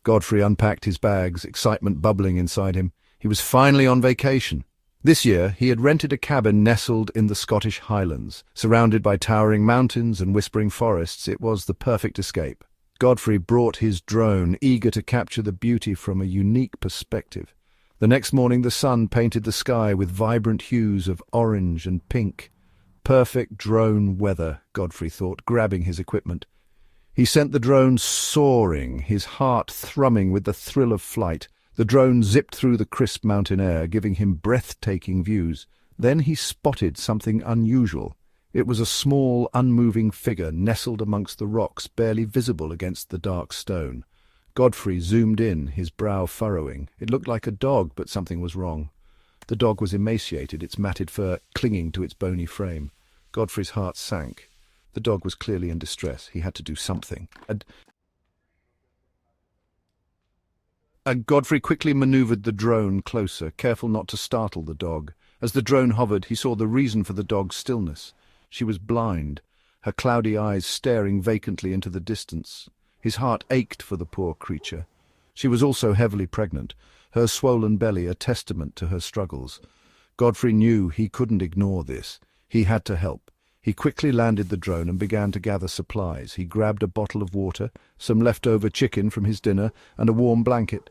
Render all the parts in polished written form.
Godfrey unpacked his bags, excitement bubbling inside him. He was finally on vacation. This year, he had rented a cabin nestled in the Scottish Highlands. Surrounded by towering mountains and whispering forests, it was the perfect escape. Godfrey brought his drone, eager to capture the beauty from a unique perspective. The next morning, the sun painted the sky with vibrant hues of orange and pink. Perfect drone weather, Godfrey thought, grabbing his equipment. He sent the drone soaring, his heart thrumming with the thrill of flight. The drone zipped through the crisp mountain air, giving him breathtaking views. Then he spotted something unusual. It was a small, unmoving figure nestled amongst the rocks, barely visible against the dark stone. Godfrey zoomed in, his brow furrowing. It looked like a dog, but something was wrong. The dog was emaciated, its matted fur clinging to its bony frame. Godfrey's heart sank. The dog was clearly in distress. He had to do something. Godfrey quickly maneuvered the drone closer, careful not to startle the dog. As the drone hovered, he saw the reason for the dog's stillness. She was blind, her cloudy eyes staring vacantly into the distance. His heart ached for the poor creature. She was also heavily pregnant, her swollen belly a testament to her struggles. Godfrey knew he couldn't ignore this. He had to help. He quickly landed the drone and began to gather supplies. He grabbed a bottle of water, some leftover chicken from his dinner, and a warm blanket.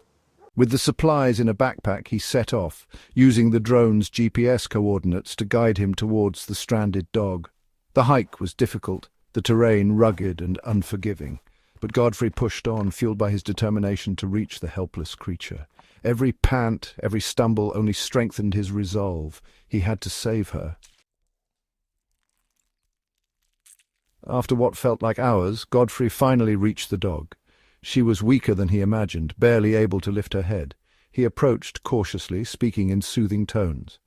With the supplies in a backpack, he set off, using the drone's GPS coordinates to guide him towards the stranded dog. The hike was difficult, the terrain rugged and unforgiving, but Godfrey pushed on, fueled by his determination to reach the helpless creature. Every pant, every stumble only strengthened his resolve. He had to save her. After what felt like hours, Godfrey finally reached the dog. She was weaker than he imagined, barely able to lift her head. He approached cautiously, speaking in soothing tones.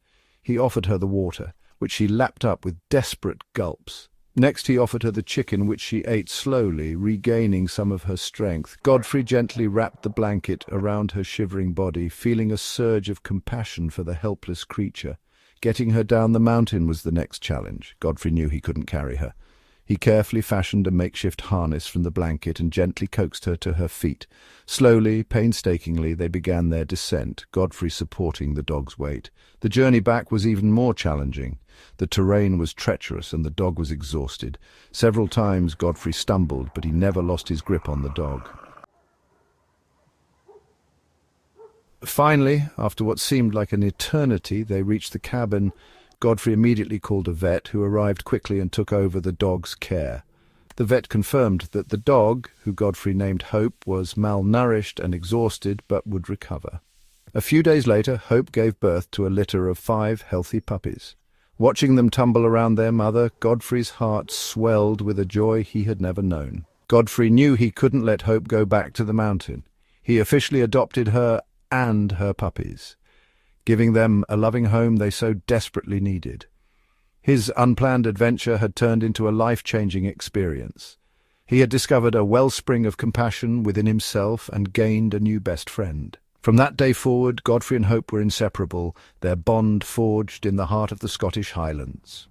He offered her the water, which she lapped up with desperate gulps. Next he offered her the chicken, which she ate slowly, regaining some of her strength. Godfrey gently wrapped the blanket around her shivering body, feeling a surge of compassion for the helpless creature. Getting her down the mountain was the next challenge. Godfrey knew he couldn't carry her. He carefully fashioned a makeshift harness from the blanket and gently coaxed her to her feet. Slowly, painstakingly, they began their descent, Godfrey supporting the dog's weight. The journey back was even more challenging. The terrain was treacherous and the dog was exhausted. Several times Godfrey stumbled, but he never lost his grip on the dog. Finally, after what seemed like an eternity, they reached the cabin. Godfrey immediately called a vet, who arrived quickly and took over the dog's care. The vet confirmed that the dog, who Godfrey named Hope, was malnourished and exhausted, but would recover. A few days later, Hope gave birth to a litter of 5 healthy puppies. Watching them tumble around their mother, Godfrey's heart swelled with a joy he had never known. Godfrey knew he couldn't let Hope go back to the mountain. He officially adopted her and her puppies, giving them a loving home they so desperately needed. His unplanned adventure had turned into a life-changing experience. He had discovered a wellspring of compassion within himself and gained a new best friend. From that day forward, Godfrey and Hope were inseparable, their bond forged in the heart of the Scottish Highlands.